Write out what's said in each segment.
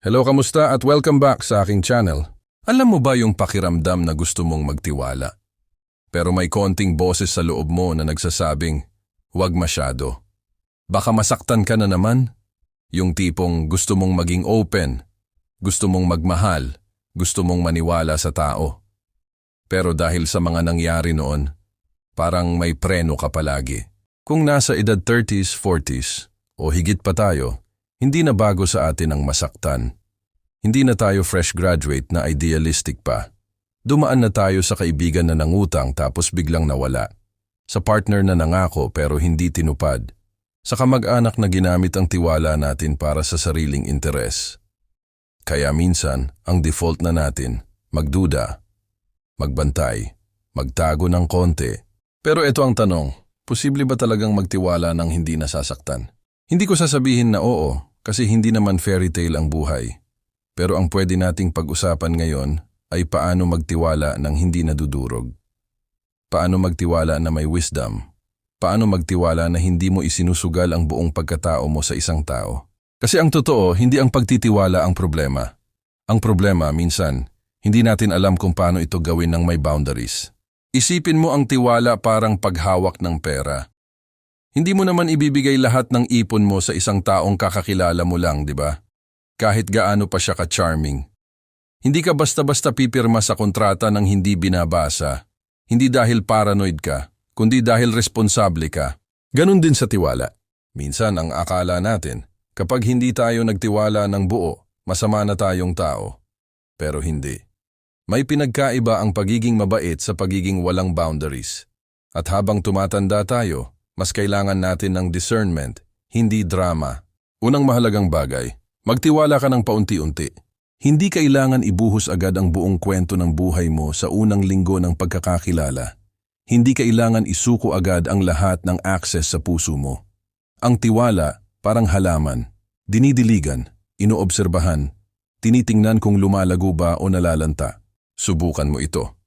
Hello, kamusta at welcome back sa aking channel. Alam mo ba yung pakiramdam na gusto mong magtiwala? Pero may konting boses sa loob mo na nagsasabing, huwag masyado. Baka masaktan ka na naman? Yung tipong gusto mong maging open, gusto mong magmahal, gusto mong maniwala sa tao. Pero dahil sa mga nangyari noon, parang may preno ka palagi. Kung nasa edad 30s, 40s o higit pa tayo, hindi na bago sa atin ang masaktan. Hindi na tayo fresh graduate na idealistic pa. Dumaan na tayo sa kaibigan na nangutang tapos biglang nawala. Sa partner na nangako pero hindi tinupad. Sa kamag-anak na ginamit ang tiwala natin para sa sariling interes. Kaya minsan, ang default na natin, magduda, magbantay, magtago ng konti. Pero ito ang tanong, posible ba talagang magtiwala ng hindi nasasaktan? Hindi ko sasabihin na oo, kasi hindi naman fairy tale ang buhay. Pero ang pwede nating pag-usapan ngayon ay paano magtiwala ng hindi nadudurog. Paano magtiwala na may wisdom. Paano magtiwala na hindi mo isinusugal ang buong pagkatao mo sa isang tao. Kasi ang totoo, hindi ang pagtitiwala ang problema. Ang problema, minsan, hindi natin alam kung paano ito gawin ng may boundaries. Isipin mo ang tiwala parang paghawak ng pera. Hindi mo naman ibibigay lahat ng ipon mo sa isang taong kakakilala mo lang, di ba? Kahit gaano pa siya ka-charming. Hindi ka basta-basta pipirma sa kontrata ng hindi binabasa. Hindi dahil paranoid ka, kundi dahil responsable ka. Ganon din sa tiwala. Minsan ang akala natin, kapag hindi tayo nagtiwala ng buo, masama na tayong tao. Pero hindi. May pinagkaiba ang pagiging mabait sa pagiging walang boundaries. At habang tumatanda tayo, mas kailangan natin ng discernment, hindi drama. Unang mahalagang bagay, magtiwala ka ng paunti-unti. Hindi kailangan ibuhos agad ang buong kwento ng buhay mo sa unang linggo ng pagkakakilala. Hindi kailangan isuko agad ang lahat ng access sa puso mo. Ang tiwala, parang halaman, dinidiligan, inoobserbahan, tinitingnan kung lumalago ba o nalalanta. Subukan mo ito.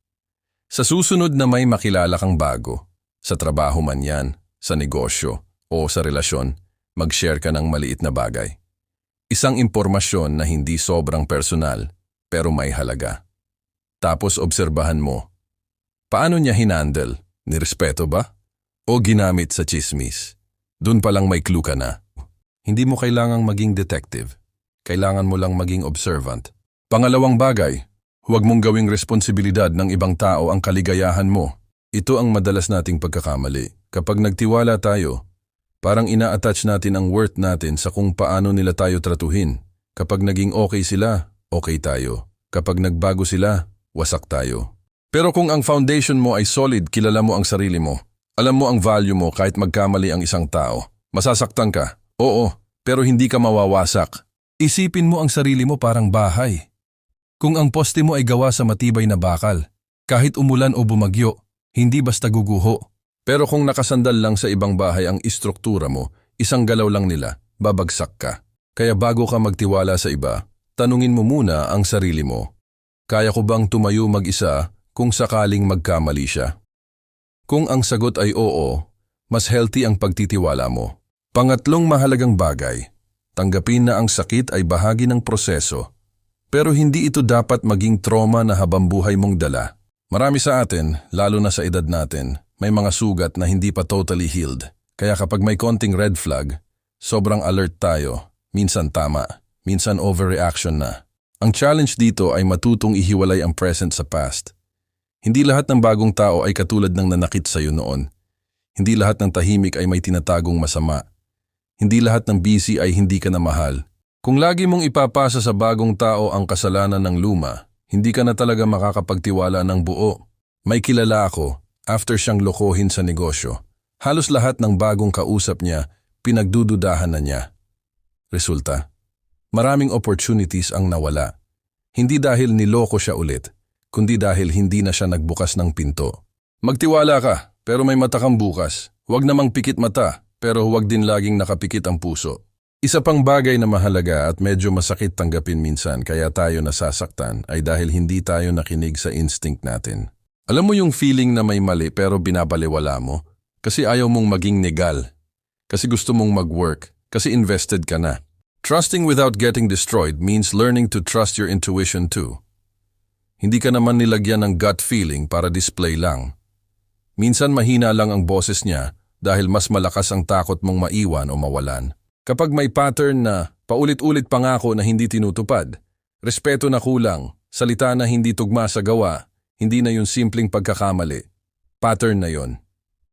Sa susunod na may makilala kang bago, sa trabaho man yan, sa negosyo o sa relasyon, mag-share ka ng maliit na bagay. Isang impormasyon na hindi sobrang personal, pero may halaga. Tapos obserbahan mo. Paano niya hinandle? Nirespeto ba? O ginamit sa chismis? Dun pa lang may clue ka na. Hindi mo kailangang maging detective. Kailangan mo lang maging observant. Pangalawang bagay, huwag mong gawing responsibilidad ng ibang tao ang kaligayahan mo. Ito ang madalas nating pagkakamali. Kapag nagtiwala tayo, parang ina-attach natin ang worth natin sa kung paano nila tayo tratuhin. Kapag naging okay sila, okay tayo. Kapag nagbago sila, wasak tayo. Pero kung ang foundation mo ay solid, kilala mo ang sarili mo. Alam mo ang value mo kahit magkamali ang isang tao. Masasaktan ka, oo, pero hindi ka mawawasak. Isipin mo ang sarili mo parang bahay. Kung ang poste mo ay gawa sa matibay na bakal, kahit umulan o bumagyo, hindi basta guguho. Pero kung nakasandal lang sa ibang bahay ang istruktura mo, isang galaw lang nila, babagsak ka. Kaya bago ka magtiwala sa iba, tanungin mo muna ang sarili mo. Kaya ko bang tumayo mag-isa kung sakaling magkamali siya? Kung ang sagot ay oo, mas healthy ang pagtitiwala mo. Pangatlong mahalagang bagay, tanggapin na ang sakit ay bahagi ng proseso. Pero hindi ito dapat maging trauma na habang buhay mong dala. Marami sa atin, lalo na sa edad natin, may mga sugat na hindi pa totally healed. Kaya kapag may konting red flag, sobrang alert tayo. Minsan tama, minsan overreaction na. Ang challenge dito ay matutong ihiwalay ang present sa past. Hindi lahat ng bagong tao ay katulad ng nanakit sa'yo noon. Hindi lahat ng tahimik ay may tinatagong masama. Hindi lahat ng busy ay hindi ka na mahal. Kung lagi mong ipapasa sa bagong tao ang kasalanan ng luma, hindi ka na talaga makakapagtiwala ng buo. May kilala ako. After siyang lokohin sa negosyo, halos lahat ng bagong kausap niya, pinagdududahan na niya. Resulta, maraming opportunities ang nawala. Hindi dahil niloko siya ulit, kundi dahil hindi na siya nagbukas ng pinto. Magtiwala ka, pero may mata kang bukas. Huwag namang pikit mata, pero huwag din laging nakapikit ang puso. Isa pang bagay na mahalaga at medyo masakit tanggapin minsan kaya tayo nasasaktan ay dahil hindi tayo nakinig sa instinct natin. Alam mo yung feeling na may mali pero binabaliwala mo? Kasi ayaw mong maging negal. Kasi gusto mong mag-work. Kasi invested ka na. Trusting without getting destroyed means learning to trust your intuition too. Hindi ka naman nilagyan ng gut feeling para display lang. Minsan mahina lang ang boses niya dahil mas malakas ang takot mong maiwan o mawalan. Kapag may pattern na paulit-ulit pangako na hindi tinutupad, respeto na kulang, salita na hindi tugma sa gawa, hindi na yung simpleng pagkakamali. Pattern na yon.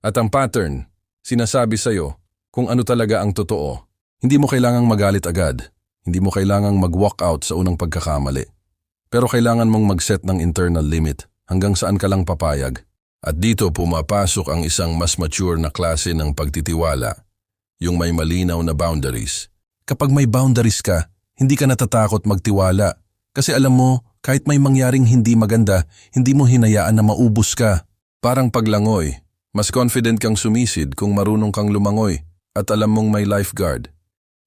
At ang pattern, sinasabi sa'yo kung ano talaga ang totoo. Hindi mo kailangang magalit agad. Hindi mo kailangang mag-walk out sa unang pagkakamali. Pero kailangan mong mag-set ng internal limit hanggang saan ka lang papayag. At dito pumapasok ang isang mas mature na klase ng pagtitiwala, yung may malinaw na boundaries. Kapag may boundaries ka, hindi ka natatakot magtiwala. Kasi alam mo, kahit may mangyaring hindi maganda, hindi mo hinayaan na maubos ka. Parang paglangoy, mas confident kang sumisid kung marunong kang lumangoy at alam mong may lifeguard.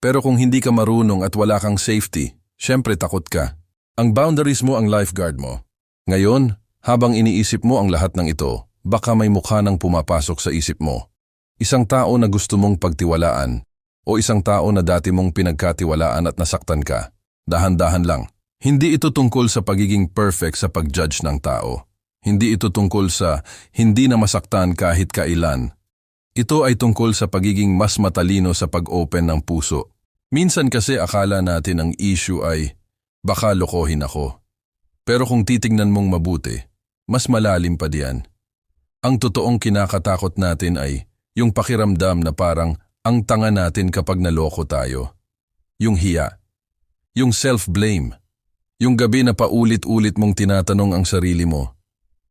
Pero kung hindi ka marunong at wala kang safety, syempre takot ka. Ang boundaries mo ang lifeguard mo. Ngayon, habang iniisip mo ang lahat ng ito, baka may mukha nang pumapasok sa isip mo. Isang tao na gusto mong pagtiwalaan o isang tao na dati mong pinagkatiwalaan at nasaktan ka. Dahan-dahan lang. Hindi ito tungkol sa pagiging perfect sa pag-judge ng tao. Hindi ito tungkol sa hindi na masaktan kahit kailan. Ito ay tungkol sa pagiging mas matalino sa pag-open ng puso. Minsan kasi akala natin ang issue ay baka lokohin ako. Pero kung titingnan mong mabuti, mas malalim pa diyan. Ang totoong kinakatakot natin ay yung pakiramdam na parang ang tanga natin kapag naloko tayo. Yung hiya. Yung self-blame. Yung gabi na paulit-ulit mong tinatanong ang sarili mo,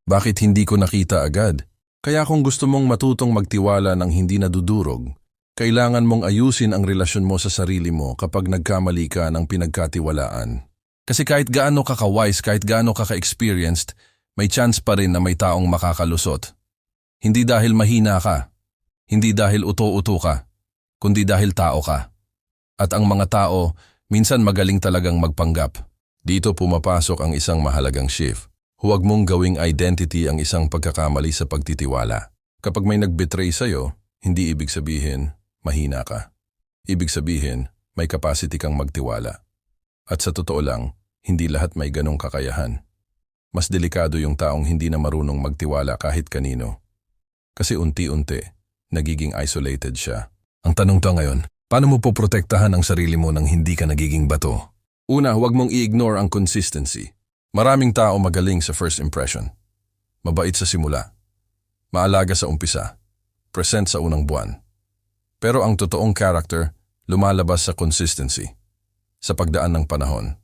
bakit hindi ko nakita agad? Kaya kung gusto mong matutong magtiwala ng hindi nadudurog, kailangan mong ayusin ang relasyon mo sa sarili mo kapag nagkamali ka ng pinagkatiwalaan. Kasi kahit gaano ka ka-wise, kahit gaano ka ka-experienced, may chance pa rin na may taong makakalusot. Hindi dahil mahina ka, hindi dahil uto-uto ka, kundi dahil tao ka. At ang mga tao, minsan magaling talagang magpanggap. Dito pumapasok ang isang mahalagang shift. Huwag mong gawing identity ang isang pagkakamali sa pagtitiwala. Kapag may nag-betray sa'yo, hindi ibig sabihin, mahina ka. Ibig sabihin, may capacity kang magtiwala. At sa totoo lang, hindi lahat may ganong kakayahan. Mas delikado yung taong hindi na marunong magtiwala kahit kanino. Kasi unti-unti, nagiging isolated siya. Ang tanong to ngayon, paano mo poprotektahan ang sarili mo nang hindi ka nagiging bato? Una, huwag mong i-ignore ang consistency. Maraming tao magaling sa first impression. Mabait sa simula. Maalaga sa umpisa. Present sa unang buwan. Pero ang totoong character, lumalabas sa consistency. Sa pagdaan ng panahon.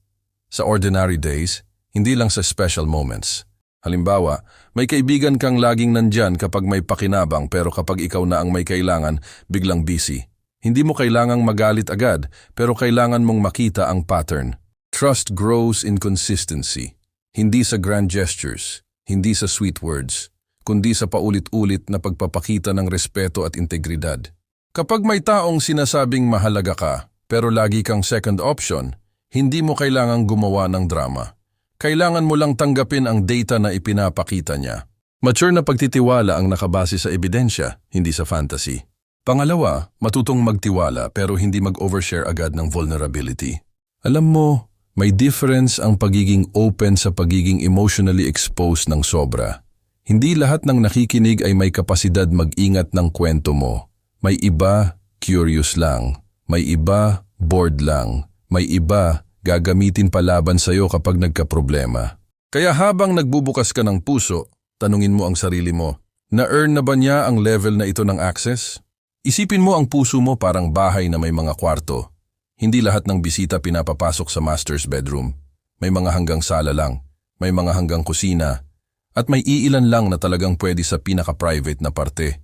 Sa ordinary days, hindi lang sa special moments. Halimbawa, may kaibigan kang laging nandyan kapag may pakinabang pero kapag ikaw na ang may kailangan, biglang busy. Hindi mo kailangang magalit agad pero kailangan mong makita ang pattern. Trust grows in consistency. Hindi sa grand gestures, hindi sa sweet words, kundi sa paulit-ulit na pagpapakita ng respeto at integridad. Kapag may taong sinasabing mahalaga ka, pero lagi kang second option, hindi mo kailangang gumawa ng drama. Kailangan mo lang tanggapin ang data na ipinapakita niya. Mature na pagtitiwala ang nakabase sa ebidensya, hindi sa fantasy. Pangalawa, matutong magtiwala pero hindi mag-overshare agad ng vulnerability. Alam mo, may difference ang pagiging open sa pagiging emotionally exposed ng sobra. Hindi lahat ng nakikinig ay may kapasidad mag-ingat ng kwento mo. May iba, curious lang. May iba, bored lang. May iba, gagamitin palaban sa'yo kapag nagkaproblema. Kaya habang nagbubukas ka ng puso, tanungin mo ang sarili mo, na-earn na ba niya ang level na ito ng access? Isipin mo ang puso mo parang bahay na may mga kwarto. Hindi lahat ng bisita pinapapasok sa master's bedroom. May mga hanggang sala lang, may mga hanggang kusina, at may iilan lang na talagang pwede sa pinaka-private na parte.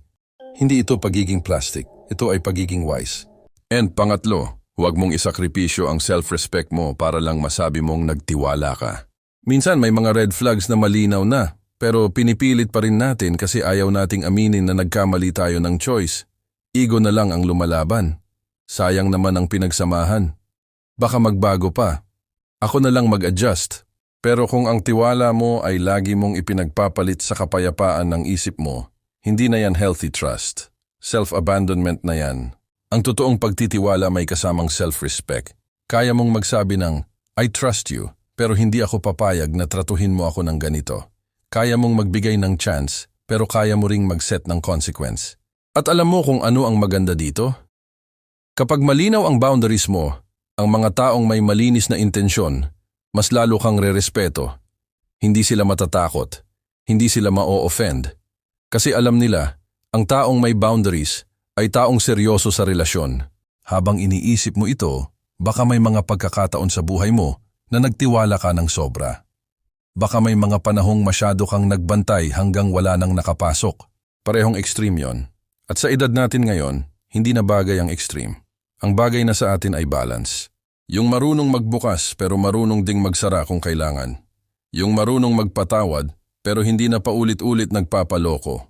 Hindi ito pagiging plastic, ito ay pagiging wise. And pangatlo, huwag mong isakripisyo ang self-respect mo para lang masabi mong nagtiwala ka. Minsan may mga red flags na malinaw na, pero pinipilit pa rin natin kasi ayaw nating aminin na nagkamali tayo ng choice. Ego na lang ang lumalaban. Sayang naman ang pinagsamahan. Baka magbago pa. Ako na lang mag-adjust. Pero kung ang tiwala mo ay lagi mong ipinagpapalit sa kapayapaan ng isip mo, hindi na yan healthy trust. Self-abandonment na yan. Ang totoong pagtitiwala may kasamang self-respect. Kaya mong magsabi ng, I trust you, pero hindi ako papayag na tratuhin mo ako ng ganito. Kaya mong magbigay ng chance, pero kaya mo ring mag-set ng consequence. At alam mo kung ano ang maganda dito? Kapag malinaw ang boundaries mo, ang mga taong may malinis na intensyon, mas lalo kang rerespeto. Hindi sila matatakot, hindi sila ma-offend. Kasi alam nila, ang taong may boundaries ay taong seryoso sa relasyon. Habang iniisip mo ito, baka may mga pagkakataon sa buhay mo na nagtiwala ka ng sobra. Baka may mga panahong masyado kang nagbantay hanggang wala nang nakapasok. Parehong extreme yon. At sa edad natin ngayon, hindi na bagay ang extreme. Ang bagay na sa atin ay balance. Yung marunong magbukas pero marunong ding magsara kung kailangan. Yung marunong magpatawad pero hindi na paulit-ulit nagpapaloko.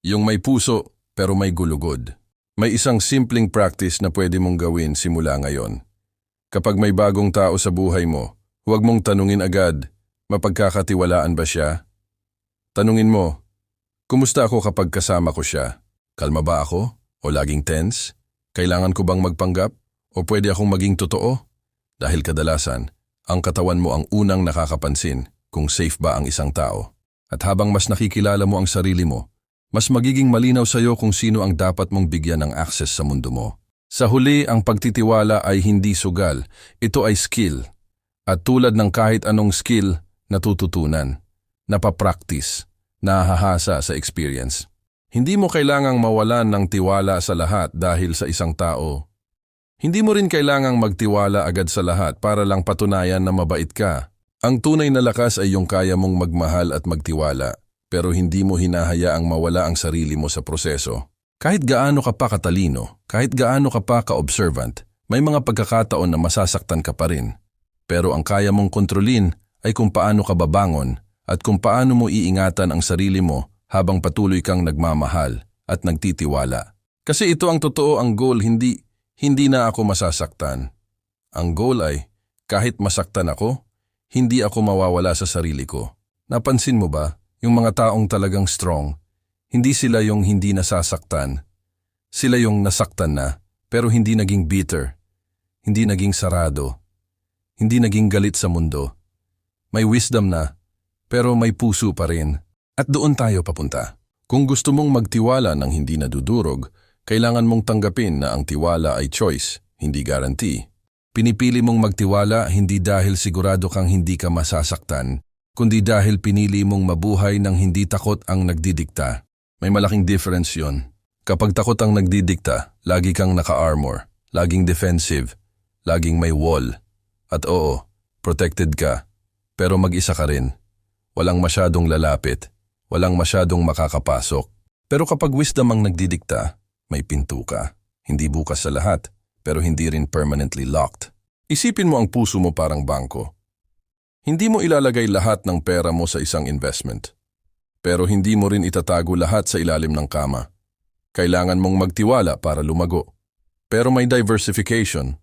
Yung may puso pero may gulugod. May isang simpleng practice na pwede mong gawin simula ngayon. Kapag may bagong tao sa buhay mo, huwag mong tanungin agad, mapagkakatiwalaan ba siya? Tanungin mo, kumusta ako kapag kasama ko siya? Kalma ba ako? O laging tense? Kailangan ko bang magpanggap? O pwede akong maging totoo? Dahil kadalasan, ang katawan mo ang unang nakakapansin kung safe ba ang isang tao. At habang mas nakikilala mo ang sarili mo, mas magiging malinaw sa iyo kung sino ang dapat mong bigyan ng access sa mundo mo. Sa huli, ang pagtitiwala ay hindi sugal. Ito ay skill. At tulad ng kahit anong skill, natututunan, napapractice, nahahasa sa experience. Hindi mo kailangang mawalan ng tiwala sa lahat dahil sa isang tao. Hindi mo rin kailangang magtiwala agad sa lahat para lang patunayan na mabait ka. Ang tunay na lakas ay yung kaya mong magmahal at magtiwala, pero hindi mo hinahayaang mawala ang sarili mo sa proseso. Kahit gaano ka pa katalino, kahit gaano ka pa ka-observant, may mga pagkakataon na masasaktan ka pa rin. Pero ang kaya mong kontrolin ay kung paano ka babangon at kung paano mo iingatan ang sarili mo habang patuloy kang nagmamahal at nagtitiwala. Kasi ito ang totoo, ang goal, hindi na ako masasaktan. Ang goal ay, kahit masaktan ako, hindi ako mawawala sa sarili ko. Napansin mo ba, yung mga taong talagang strong, hindi sila yung hindi nasasaktan. Sila yung nasaktan na, pero hindi naging bitter, hindi naging sarado, hindi naging galit sa mundo. May wisdom na, pero may puso pa rin. At doon tayo papunta. Kung gusto mong magtiwala ng hindi nadudurog, kailangan mong tanggapin na ang tiwala ay choice, hindi guarantee. Pinipili mong magtiwala hindi dahil sigurado kang hindi ka masasaktan, kundi dahil pinili mong mabuhay ng hindi takot ang nagdidikta. May malaking difference yon. Kapag takot ang nagdidikta, lagi kang naka-armor, laging defensive, laging may wall. At oo, protected ka, pero mag-isa ka rin. Walang masyadong lalapit. Walang masyadong makakapasok. Pero kapag wisdom ang nagdidikta, may pinto ka. Hindi bukas sa lahat, pero hindi rin permanently locked. Isipin mo ang puso mo parang bangko. Hindi mo ilalagay lahat ng pera mo sa isang investment. Pero hindi mo rin itatago lahat sa ilalim ng kama. Kailangan mong magtiwala para lumago. Pero may diversification,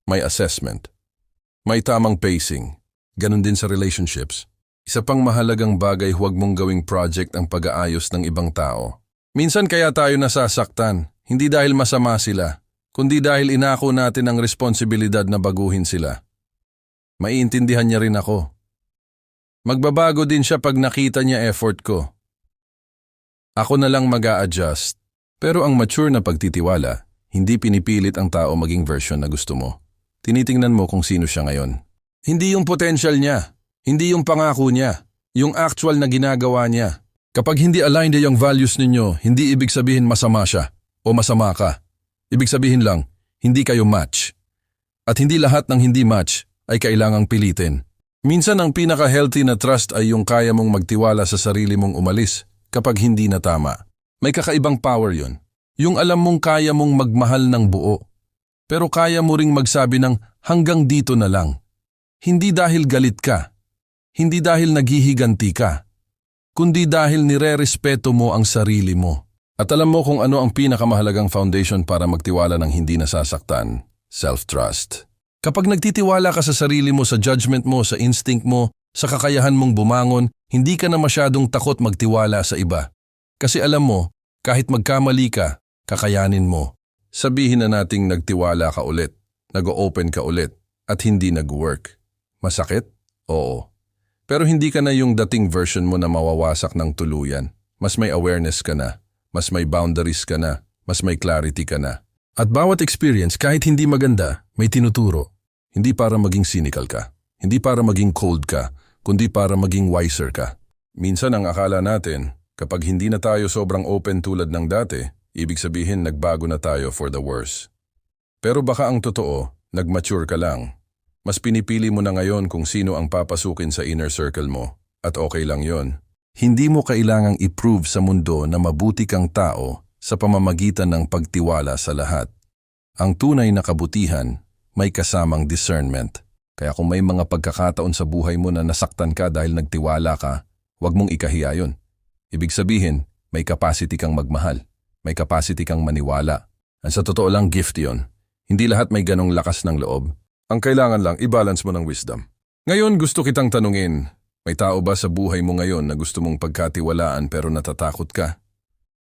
may assessment, may tamang pacing. Ganon din sa relationships. Isa pang mahalagang bagay, huwag mong gawing project ang pag-aayos ng ibang tao. Minsan kaya tayo nasasaktan, hindi dahil masama sila, kundi dahil inako natin ang responsibilidad na baguhin sila. Maiintindihan niya rin ako. Magbabago din siya pag nakita niya effort ko. Ako na lang mag-a-adjust. Pero ang mature na pagtitiwala, hindi pinipilit ang tao maging version na gusto mo. Tinitingnan mo kung sino siya ngayon. Hindi yung potential niya. Hindi yung pangako niya, yung actual na ginagawa niya. Kapag hindi aligned yung values ninyo, hindi ibig sabihin masama siya o masama ka. Ibig sabihin lang, hindi kayo match. At hindi lahat ng hindi match ay kailangang pilitin. Minsan ang pinaka-healthy na trust ay yung kaya mong magtiwala sa sarili mong umalis kapag hindi na tama. May kakaibang power yun. Yung alam mong kaya mong magmahal ng buo. Pero kaya mo ring magsabi ng hanggang dito na lang. Hindi dahil galit ka. Hindi dahil naghihiganti ka, kundi dahil nire-respeto mo ang sarili mo. At alam mo kung ano ang pinakamahalagang foundation para magtiwala ng hindi nasasaktan? Self-trust. Kapag nagtitiwala ka sa sarili mo, sa judgment mo, sa instinct mo, sa kakayahan mong bumangon, hindi ka na masyadong takot magtiwala sa iba. Kasi alam mo, kahit magkamali ka, kakayanin mo. Sabihin na nating nagtiwala ka ulit, nag-open ka ulit, at hindi nag-work. Masakit? Oo. Pero hindi ka na yung dating version mo na mawawasak ng tuluyan. Mas may awareness ka na, mas may boundaries ka na, mas may clarity ka na. At bawat experience, kahit hindi maganda, may tinuturo. Hindi para maging cynical ka, hindi para maging cold ka, kundi para maging wiser ka. Minsan ang akala natin, kapag hindi na tayo sobrang open tulad ng dati, ibig sabihin nagbago na tayo for the worse. Pero baka ang totoo, nag-mature ka lang. Mas pinipili mo na ngayon kung sino ang papasukin sa inner circle mo, at okay lang yon. Hindi mo kailangang i-prove sa mundo na mabuti kang tao sa pamamagitan ng pagtiwala sa lahat. Ang tunay na kabutihan, may kasamang discernment. Kaya kung may mga pagkakataon sa buhay mo na nasaktan ka dahil nagtiwala ka, huwag mong ikahiya yun. Ibig sabihin, may capacity kang magmahal, may capacity kang maniwala. At sa totoo lang gift yon. Hindi lahat may ganong lakas ng loob. Ang kailangan lang, i-balance mo ng wisdom. Ngayon gusto kitang tanungin, may tao ba sa buhay mo ngayon na gusto mong pagkatiwalaan pero natatakot ka?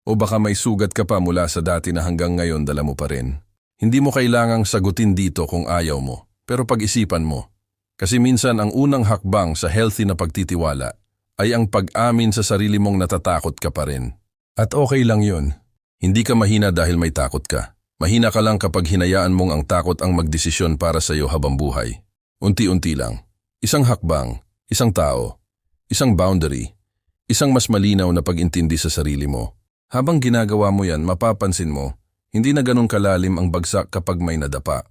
O baka may sugat ka pa mula sa dati na hanggang ngayon dala mo pa rin? Hindi mo kailangang sagutin dito kung ayaw mo, pero pag-isipan mo. Kasi minsan ang unang hakbang sa healthy na pagtitiwala ay ang pag-amin sa sarili mong natatakot ka pa rin. At okay lang yun. Hindi ka mahina dahil may takot ka. Mahina ka lang kapag hinayaan mong ang takot ang magdesisyon para sa iyo habang buhay. Unti-unti lang. Isang hakbang, isang tao, isang boundary, isang mas malinaw na pag-intindi sa sarili mo. Habang ginagawa mo yan, mapapansin mo, hindi na ganun kalalim ang bagsak kapag may nadapa.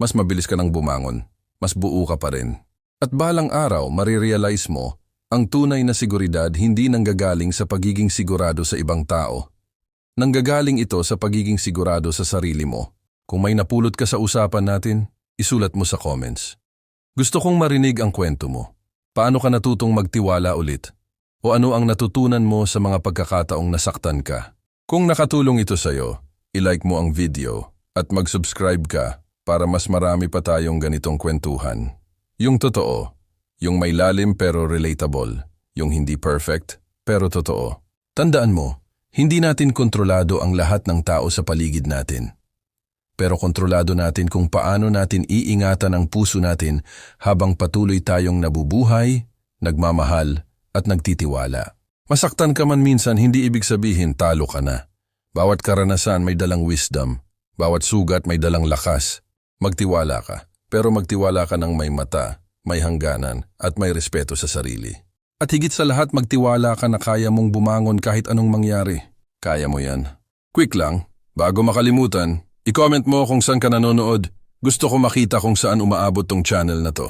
Mas mabilis ka nang bumangon, mas buo ka pa rin. At balang araw, marirealize mo, ang tunay na seguridad hindi nanggagaling sa pagiging sigurado sa ibang tao. Nanggagaling ito sa pagiging sigurado sa sarili mo. Kung may napulot ka sa usapan natin, isulat mo sa comments. Gusto kong marinig ang kwento mo. Paano ka natutong magtiwala ulit? O ano ang natutunan mo sa mga pagkakataong nasaktan ka? Kung nakatulong ito sa'yo, i-like mo ang video at mag-subscribe ka para mas marami pa tayong ganitong kwentuhan. Yung totoo, yung may lalim pero relatable, yung hindi perfect pero totoo. Tandaan mo, hindi natin kontrolado ang lahat ng tao sa paligid natin. Pero kontrolado natin kung paano natin iingatan ang puso natin habang patuloy tayong nabubuhay, nagmamahal, at nagtitiwala. Masaktan ka man minsan, hindi ibig sabihin talo ka na. Bawat karanasan may dalang wisdom, bawat sugat may dalang lakas. Magtiwala ka, pero magtiwala ka ng may mata, may hangganan, at may respeto sa sarili. At higit sa lahat, magtiwala ka na kaya mong bumangon kahit anong mangyari. Kaya mo yan. Quick lang, bago makalimutan, i-comment mo kung saan ka nanonood. Gusto ko makita kung saan umaabot tong channel na to.